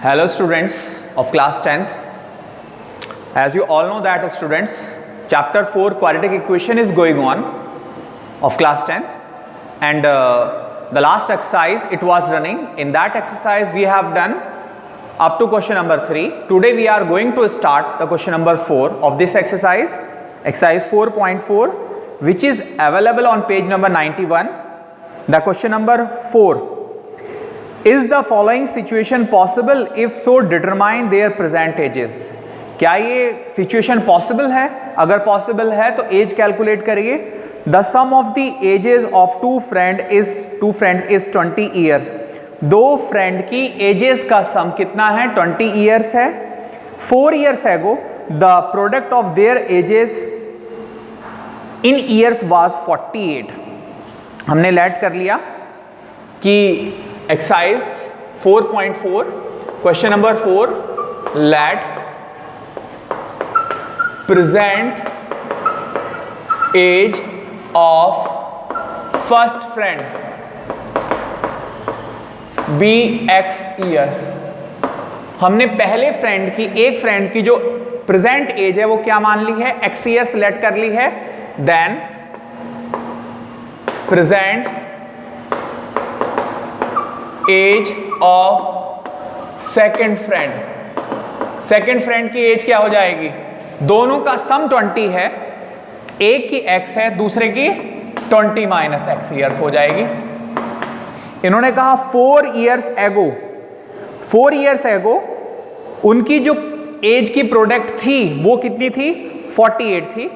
Hello students of class 10th. As you all know that students, chapter 4 quadratic equation is going on of class 10th, and the last exercise it was running. In that exercise we have done up to question number 3. Today we are going to start the question number 4 of this exercise, exercise 4.4, which is available on page number 91. The question number 4: Is the following situation possible? If so, determine their percent ages. क्या ये situation possible है? अगर possible है तो age calculate करिए. The sum of the ages of two friends is 20 years. दो friend की ages का सम कितना है? 20 ईयर्स है. 4 years ago the product of their ages in years was 48. हमने लेट कर लिया कि exercise 4.4 question number 4, let present age of first friend be x years. हमने पहले फ्रेंड की, एक फ्रेंड की जो प्रेजेंट एज है वो क्या मान ली है? एक्स ईयर्स लेट कर ली है. Then present age of second friend. Second friend की एज क्या हो जाएगी? दोनों का सम 20 है, एक की x है, दूसरे की 20 माइनस एक्स ईयर्स हो जाएगी. इन्होंने कहा 4 ईयर्स एगो उनकी जो एज की प्रोडक्ट थी वो कितनी थी? 48 थी.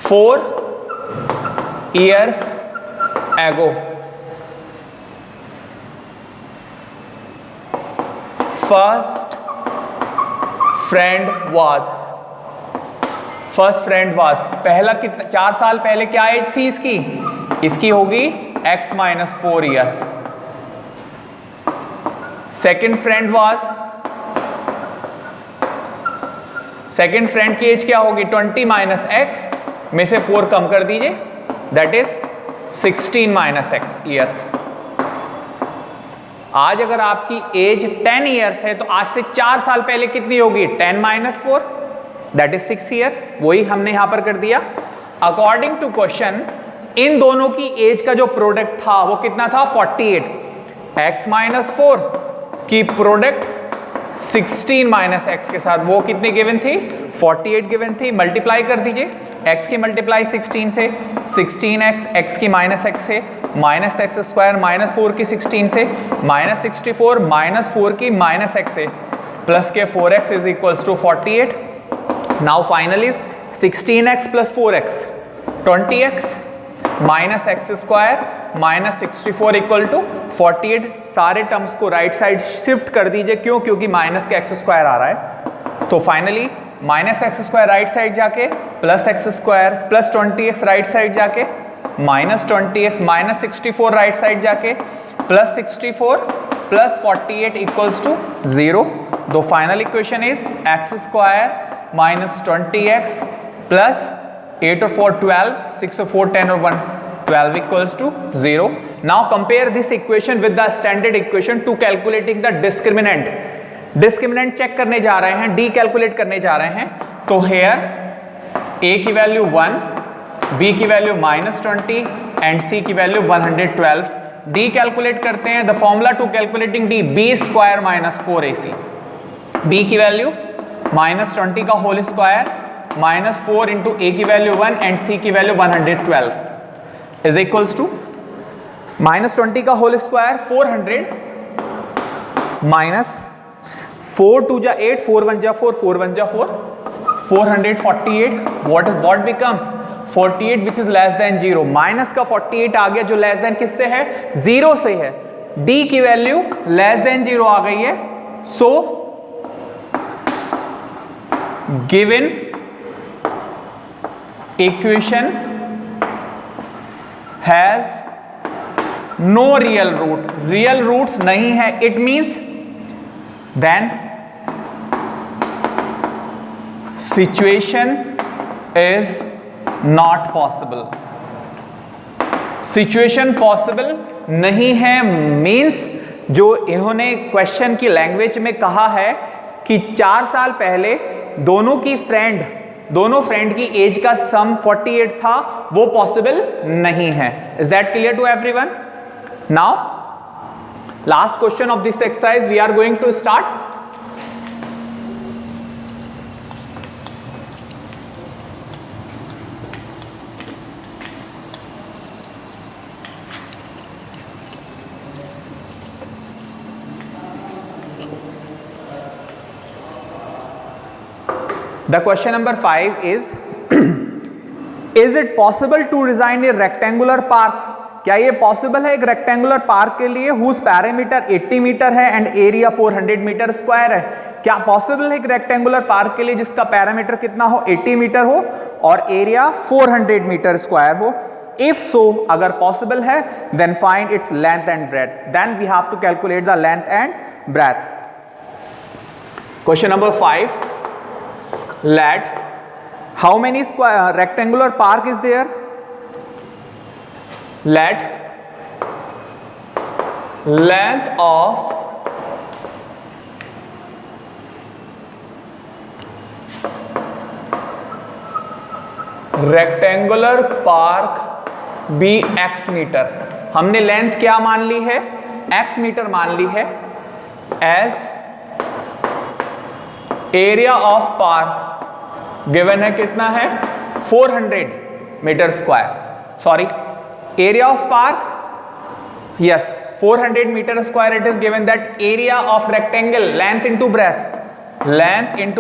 4 ईयर्स एगो फर्स्ट फ्रेंड वाज पहला कितना? 4 साल पहले क्या एज थी इसकी? इसकी होगी x minus 4 years. Second friend की एज क्या होगी? 20 माइनस एक्स में से 4 कम कर दीजिए, that is 16 minus x years. आज अगर आपकी एज 10 ईयर्स है तो आज से 4 साल पहले कितनी होगी? 10 माइनस 4, दैट इज 6 ईयर्स. वही हमने यहां पर कर दिया. अकॉर्डिंग टू क्वेश्चन इन दोनों की एज का जो प्रोडक्ट था वो कितना था? 48. x माइनस 4 की प्रोडक्ट 16 माइनस एक्स के साथ वो कितनी गिवन थी? 48 गिवन थी. मल्टीप्लाई कर दीजिए, x की मल्टीप्लाई 16 से, 16x, x की माइनस x से, माइनस एक्स स्क्वायर माइनस 4 की 16 से, माइनस 64 माइनस 4 की माइनस x से, प्लस के 4x is equals to 48. Now final is 16x plus 4x 20x minus x square minus 64 equal to 48. सारे terms को right side shift कर दीजिए. क्यों? क्योंकि माइनस का एक्स स्क्वायर आ रहा है. तो finally minus x square right side जाके, plus X square plus 20x right side जाके, minus 20x minus 64 right side जाके, प्लस 64 प्लस 48 इक्वल्स टू 0. दो final equation is X square minus 20x plus 8 और 4 12, 6 और 4 10 और 1 12 equals to 0. Now compare this equation with the standard equation to calculating the discriminant. Discriminant check करने जा रहे हैं, D calculate करने जा रहे हैं. तो हेयर a की वैल्यू 1, b की वैल्यू माइनस 20 एंड c की वैल्यू 112. डी कैलकुलेट करते हैं. The formula to calculating D, B square minus 4ac. b की वैल्यू माइनस 20 का whole square minus 4 into a की वैल्यू 1 एंड c की value 112 is equals to minus 20 का whole square 400 minus 4 2 जा 8, 4 1 जा 4, 4 1 जा 4, 448. what becomes 48 which is less than 0. Minus का 48 आ गया जो लेस देन किससे है? 0 से है. d की वैल्यू लेस देन 0 आ गई है. So given equation has no real root. Real roots नहीं है. It means then situation is not possible. Situation possible नहीं है मींस जो इन्होंने क्वेश्चन की लैंग्वेज में कहा है कि 4 साल पहले दोनों फ्रेंड की एज का सम 48 था, वो पॉसिबल नहीं है। Is that clear to everyone? Now last question of this exercise we are going to start. The question number 5 is it possible to design a rectangular park? क्या ये पॉसिबल है एक रेक्टेंगुलर पार्क के लिए whose parameter 80 metre है and area 400 metre square है? क्या possible है एक रेक्टेंगुलर पार्क के लिए जिसका पैरामीटर कितना हो, 80 मीटर हो और एरिया 400 मीटर स्क्वायर हो? If so, अगर पॉसिबल है then find its length and breadth. Then we have to calculate the length and breadth. Question number 5. Let how many square rectangular park is there? Let length of rectangular park be x metre. हमने length क्या मान ली है? x metre मान ली है। as area of park given है कितना है? 400 metre square. Sorry, area of park, yes 400 metre square it is given. That area of rectangle length into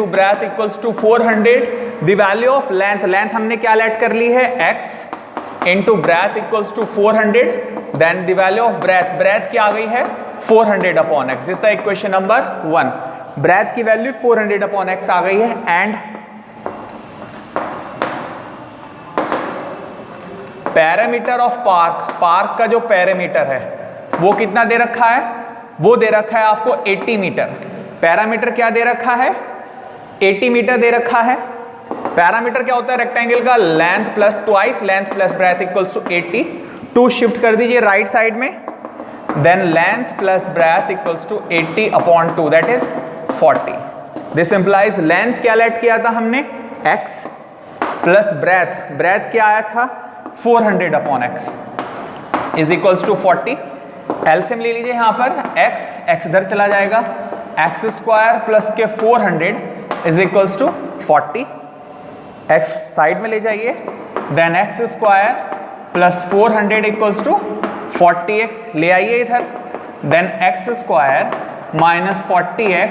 breadth equals to 400। The value of length हमने क्या let कर ली है? x into breadth equals to 400। Then the value of breadth क्या आ गई है? 400 upon x। This the equation number 1। Breadth की वैल्यू 400 अपॉन x आ गई है एंड पैरामीटर ऑफ पार्क का जो पैरामीटर है वो कितना दे रखा है? वो दे रखा है आपको 80 मीटर। पैरामीटर क्या दे रखा है? 80 मीटर दे रखा है। पैरामीटर क्या होता है रेक्टेंगल का? Length plus twice length plus breadth equals to 80। 2 shift कर दीजिए राइट साइड में, then length plus breadth equals to 80 upon 2 that is 40। This implies length क्या लेट किया था हमने? x प्लस ब्रेथ क्या आया था? 400 upon x is equals to 40। LCM ले लीजिए यहां पर, x इधर चला जाएगा, x स्क्वायर प्लस के 400 is equals to 40। x side में ले जाइए, then x square plus 400 equals to 40x ले आइए इधर, then x square minus 40x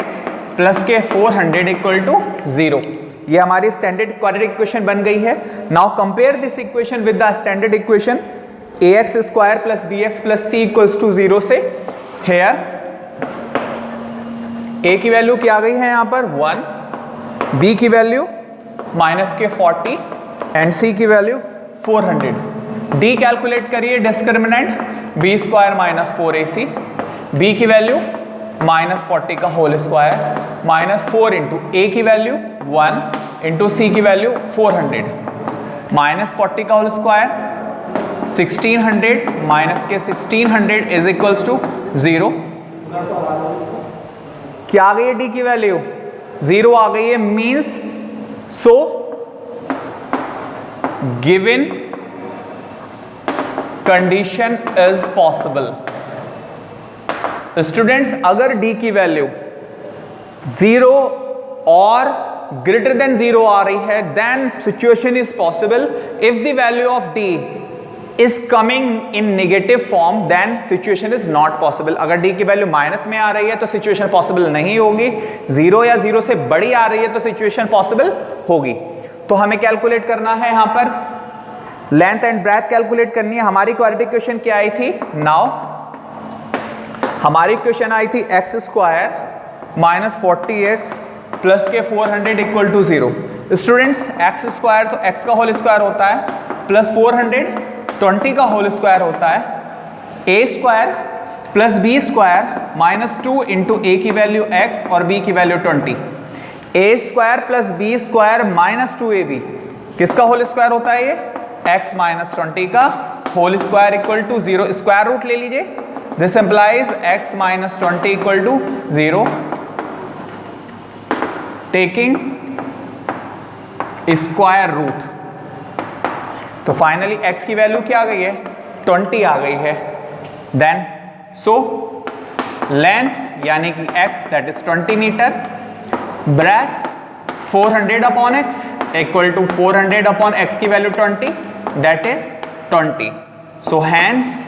plus के 400 इक्वल टू 0। ये हमारी स्टैंडर्ड क्वाड्रेटिक इक्वेशन बन गई है। Now compare this equation with the standard equation ax square plus bx plus c equals to 0 से। हेयर a की वैल्यू क्या आ गई है यहाँ पर? 1, b की वैल्यू माइनस के 40 एंड c की वैल्यू 400। d कैलकुलेट करिए discriminant, b square minus 4ac, b की वैल्यू माइनस 40 का whole square minus 4 into a की वैल्यू 1 इंटू c की वैल्यू 400 माइनस 40 का होल स्क्वायर 1600 माइनस के 1600 इज इक्वल्स टू 0। क्या आ गई है d की वैल्यू? 0 आ गई है। Means so given condition is possible. Students, अगर d की वैल्यू 0 और ग्रेटर देन 0 आ रही है then situation is possible. If the value of d is coming in negative form then situation is not possible. अगर d की वैल्यू माइनस में आ रही है तो सिचुएशन पॉसिबल नहीं होगी। 0 या 0 से बड़ी आ रही है तो सिचुएशन पॉसिबल होगी। तो हमें कैलकुलेट करना है यहां पर लेंथ एंड ब्रेथ कैलकुलेट करनी है। हमारी क्वाड्रेटिक इक्वेशन क्या आई थी? नाउ हमारी इक्वेशन आई थी x square minus 40x plus के 400 equal to 0। Students, x square तो x का होल स्क्वायर होता है प्लस 400 20 का होल स्क्वायर होता है। a square plus b square minus 2 into a की वैल्यू x और b की value 20। a square plus b square minus 2ab किसका होल स्क्वायर होता है? ये x माइनस 20 का whole square equal to 0, square root ले लीजिए, this implies x minus 20 equal to 0, taking square root. तो फाइनली x की वैल्यू क्या आ गई है, 20 आ गई है। देन सो लेंथ यानी कि x that is 20 metre, breadth 400 upon x equal to 400 upon x की value 20 that is 20। So hence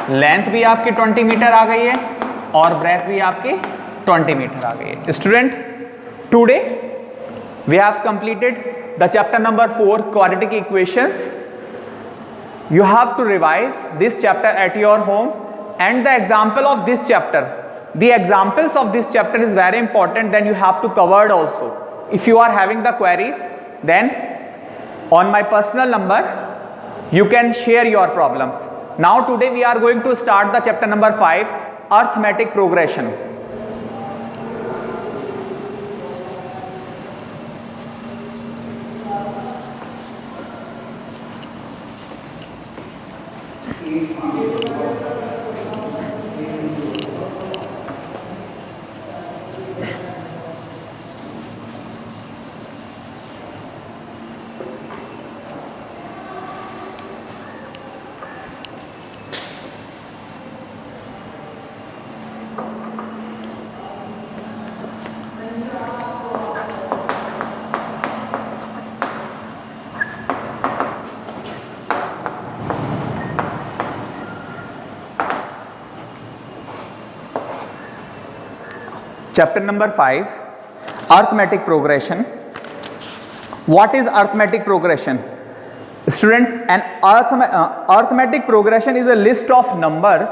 length भी आपकी 20 मीटर आ गई है और ब्रेथ भी आपकी 20 मीटर आ गई है। Student, today we have completed the chapter number 4 quadratic equations. You have to revise this chapter at your home, and the example of this chapter, the examples of this chapter is very important, then you have to cover it also. If you are having the queries, then on my personal number you can share your problems. Now today we are going to start the chapter number 5, arithmetic progression. Chapter number 5, arithmetic progression. What is arithmetic progression? Students, an arithmetic progression is a list of numbers.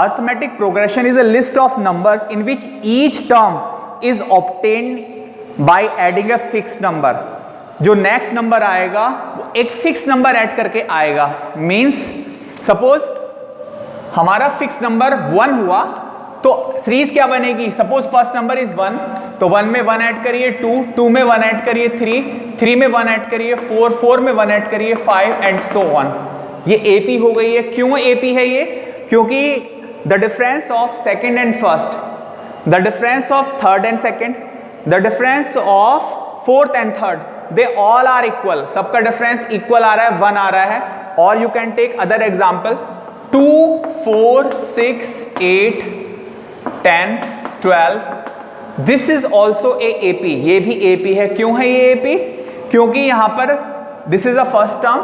Arithmetic progression is a list of numbers in which each term is obtained by adding a fixed number. जो next number आएगा वो एक fix number add करके आएगा। Means suppose हमारा fix number 1 हुआ तो series क्या बनेगी, सपोज फर्स्ट नंबर इज 1 तो 1 में 1 ऐड करिए 2, 2 में 1 ऐड करिए 3, 3 में 1 ऐड करिए 4, 4 में 1 ऐड करिए 5 एंड सो ऑन। ये एपी हो गई है। क्यों एपी है ये? क्योंकि the difference of second and first, the difference of third and second, the difference of fourth and third, they all are equal. सबका डिफरेंस इक्वल आ रहा है, 1 आ रहा है। और you can take other example 2, 4, 6, 8, 10, 12, this is also a AP. ये भी एपी है। क्यों है ये एपी? क्योंकि यहां पर this is a first term,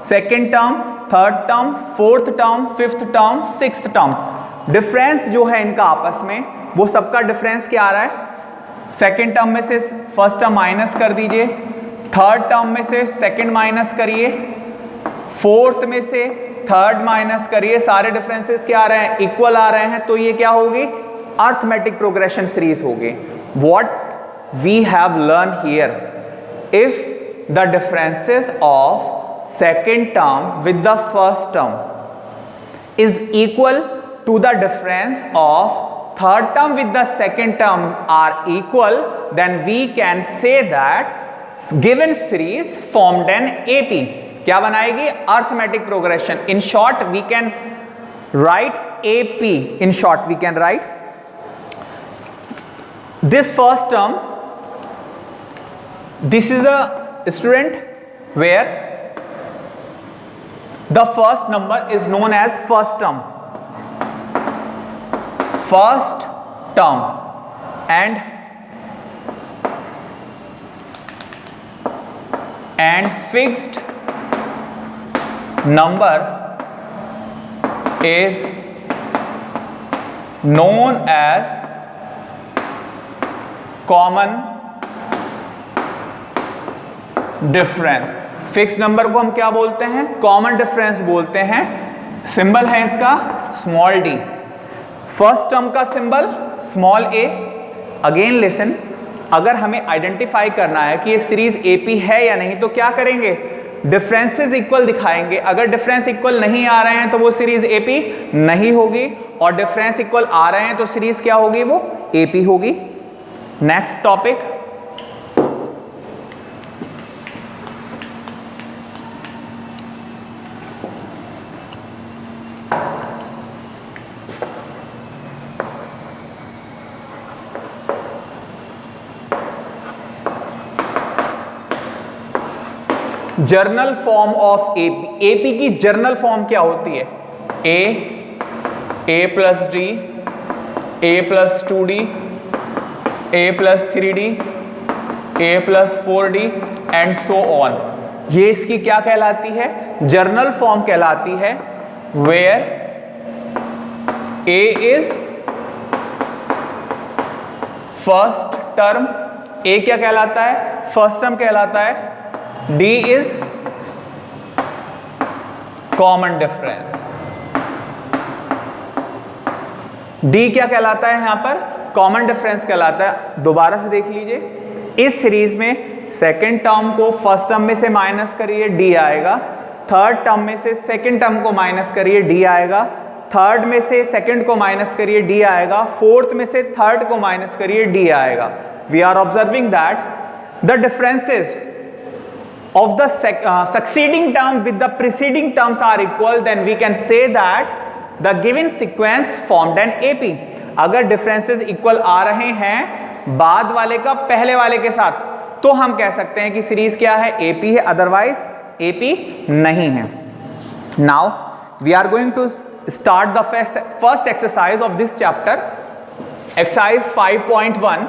second term, third term, fourth term, fifth term, sixth term. Difference जो है इनका आपस में, वो सबका डिफरेंस क्या आ रहा है? सेकेंड टर्म में से फर्स्ट टर्म माइनस कर दीजिए, थर्ड टर्म में से सेकेंड माइनस करिए, फोर्थ में से थर्ड माइनस करिए, सारे डिफरेंसेस क्या आ रहे हैं? इक्वल आ रहे हैं। तो ये क्या होगी? अर्थमेटिक प्रोग्रेशन सीरीज होगी। What we have learn here, if the differences of second term with the first term is equal to the difference of third term with the second term are equal, then we can say that given series formed an AP. क्या बनाएगी? arithmetic progression. In short we can write AP. In short we can write this first term, this is a student where the first number is known as first term, first term, and fixed number is known as common difference. Fix number को हम क्या बोलते हैं? Common difference बोलते हैं। Symbol है इसका small d, first term का symbol small a। Again listen, अगर हमें आइडेंटिफाई करना है कि ये सीरीज एपी है या नहीं तो क्या करेंगे? डिफरेंसेस इक्वल दिखाएंगे। अगर डिफरेंस इक्वल नहीं आ रहे हैं तो वो सीरीज एपी नहीं होगी, और डिफरेंस इक्वल आ रहे हैं तो सीरीज क्या होगी? वो एपी होगी। Next topic, general form of AP, AP की जर्नल फॉर्म क्या होती है? A plus d, a plus 2d, a plus 3d, a plus 4d and so on. ये इसकी क्या कहलाती है? जर्नल फॉर्म कहलाती है, where a is first term, a क्या कहलाता है? फर्स्ट टर्म कहलाता है। D is common difference, d क्या कहलाता है? यहां पर कॉमन डिफरेंस कहलाता है। दोबारा से देख लीजिए, इस सीरीज में सेकंड टर्म को फर्स्ट टर्म में से माइनस करिए, डी आएगा। थर्ड टर्म में से सेकंड टर्म को माइनस करिए, डी आएगा। थर्ड में से सेकंड को माइनस करिए, डी आएगा। फोर्थ में से थर्ड को माइनस करिए, डी आएगा। We are observing that the differences of the succeeding term with the preceding terms are equal, then we can say that the given sequence formed an AP। अगर differences equal आ रहे हैं बाद वाले का पहले वाले के साथ, तो हम कह सकते हैं कि सीरीज क्या है? AP है, अदरवाइज AP नहीं है। Now we are going to start the first exercise of this chapter, exercise 5.1।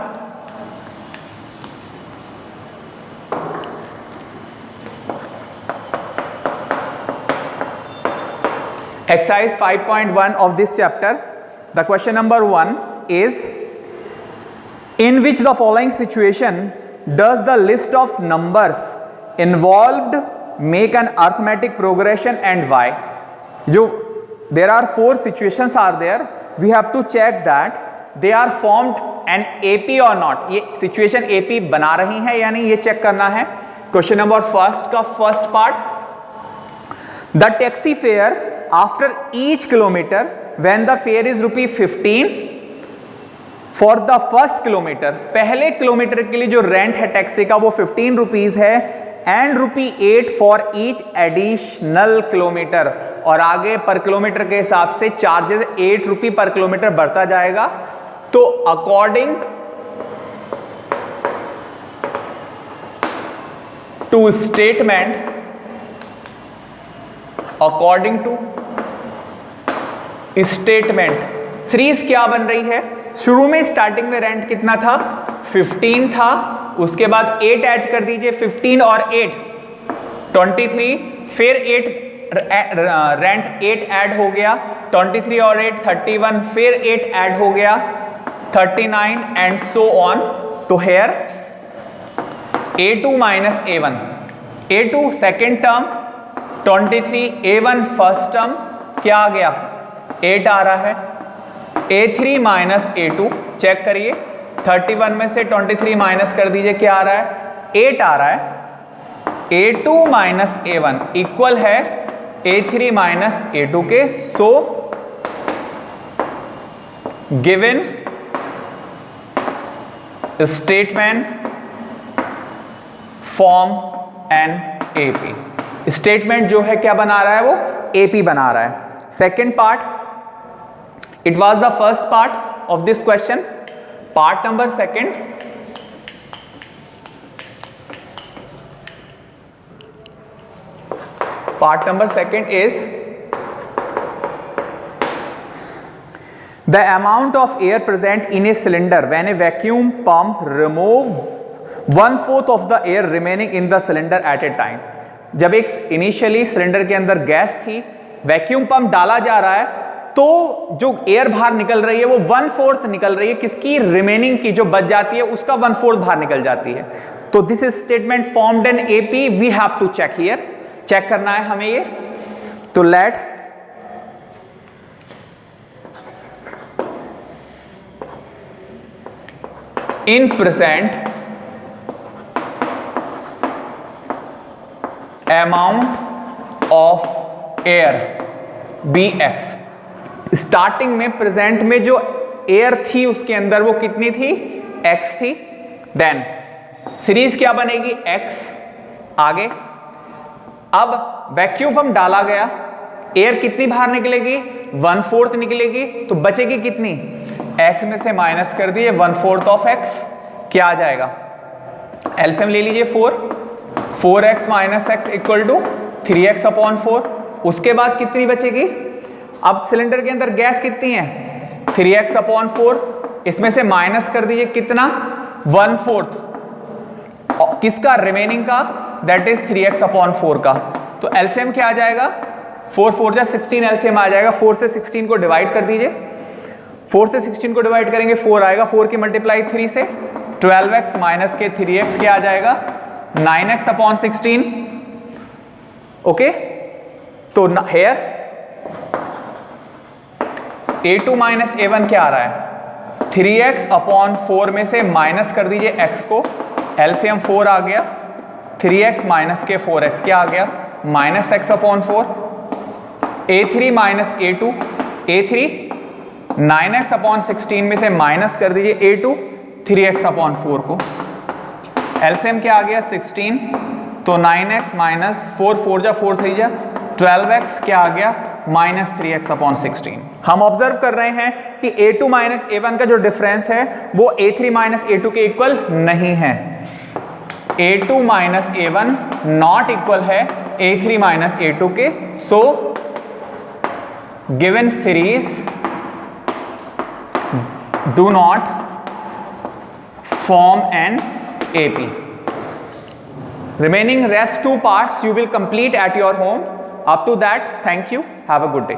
Exercise 5.1 of this chapter. The question number 1 is, in which the following situation does the list of numbers involved make an arithmetic progression and why? जो there are 4 situations are there. We have to check that they are formed an AP or not. ये situation AP बना रही है या नहीं, ये check करना है। Question number फर्स्ट का first part, the taxi fare after each kilometer when the fare is ₹15 for the first kilometer, पहले किलोमीटर के लिए जो रेंट है टैक्सी का वो 15 रुपीज है, and ₹8 for each additional kilometre, और आगे पर किलोमीटर के हिसाब से चार्जेस 8 रुपी पर किलोमीटर बढ़ता जाएगा। तो according to statement, according to statement series क्या बन रही है? शुरू में स्टार्टिंग में रेंट कितना था? 15 था, उसके बाद 8 ऐड कर दीजिए, 15 और 8 23, फिर 8 रेंट 8 ऐड हो गया, 23 और 8 31, फिर 8 ऐड हो गया 39 एंड सो ऑन। तो here A2 minus A1, A2 second term 23, A1 first term, क्या आ गया? 8 आ रहा है। A3 माइनस A2 चेक करिए, 31 में से 23 माइनस कर दीजिए, क्या आ रहा है? 8 आ रहा है। A2 माइनस A1 इक्वल है A3 माइनस A2 के। So given statement form an AP। Statement जो है क्या बना रहा है? वो AP बना रहा है। Second part, it was the first part of this question. Part number second, is the amount of air present in a cylinder when a vacuum pump removes 1/4 of the air remaining in the cylinder at a time। जब एक initially cylinder के अंदर gas थी, vacuum pump डाला जा रहा है, तो जो एयर बाहर निकल रही है वो 1/4 निकल रही है, किसकी? रिमेनिंग की, जो बच जाती है उसका 1/4 बाहर निकल जाती है। तो this is statement formed in AP, we have to check here, check करना है हमें ये। तो let in present amount of air BX, starting में प्रेजेंट में जो एयर थी उसके अंदर वो कितनी थी? X थी। देन सीरीज क्या बनेगी? X। आगे अब वैक्यूम पंप डाला गया, एयर कितनी बाहर निकलेगी? 1/4 निकलेगी, तो बचेगी कितनी? X में से माइनस कर दिए 1/4 ऑफ X, क्या आ जाएगा? एलसीएम ले लीजिए 4, 4x minus x equal to 3x upon 4। उसके बाद कितनी बचेगी? अब सिलेंडर के अंदर गैस कितनी है? 3x upon 4। इसमें से माइनस कर दीजिए कितना? 1/4 किसका? रिमेनिंग का, दैट इज 3x अपॉन 4 का। तो एलसीएम क्या आ जाएगा? 4 4 जा 16 एलसीएम आ जाएगा। 4 से 16 को डिवाइड कर दीजिए। 4 से 16 को डिवाइड करेंगे 4 आएगा, 4 की मल्टीप्लाई 3 से 12x माइनस के 3x क्या आ जाएगा? 9x upon 16। ओके, तो हेयर a2 माइनस a1 क्या आ रहा है? 3x अपॉन 4 में से माइनस कर दीजिए x को, एलसीएम 4 आ गया। 3x माइनस के 4x क्या आ गया? Minus x upon 4। a3 minus a2, a3 9x upon 16 में से माइनस कर दीजिए a2 3x अपॉन 4 को, एलसीएम क्या आ गया? 16। तो 9x माइनस 4 4 जा 4 3 जा 12x क्या आ गया? Minus 3x upon 16। हम ऑब्जर्व कर रहे हैं कि a2 माइनस a1 का जो डिफरेंस है वो a3 माइनस a2 के इक्वल नहीं है। a2 minus a1 not equal है a3 माइनस a2 के। So given series do not form an AP. Remaining rest 2 parts you will complete at your home. Up to that, thank you. Have a good day.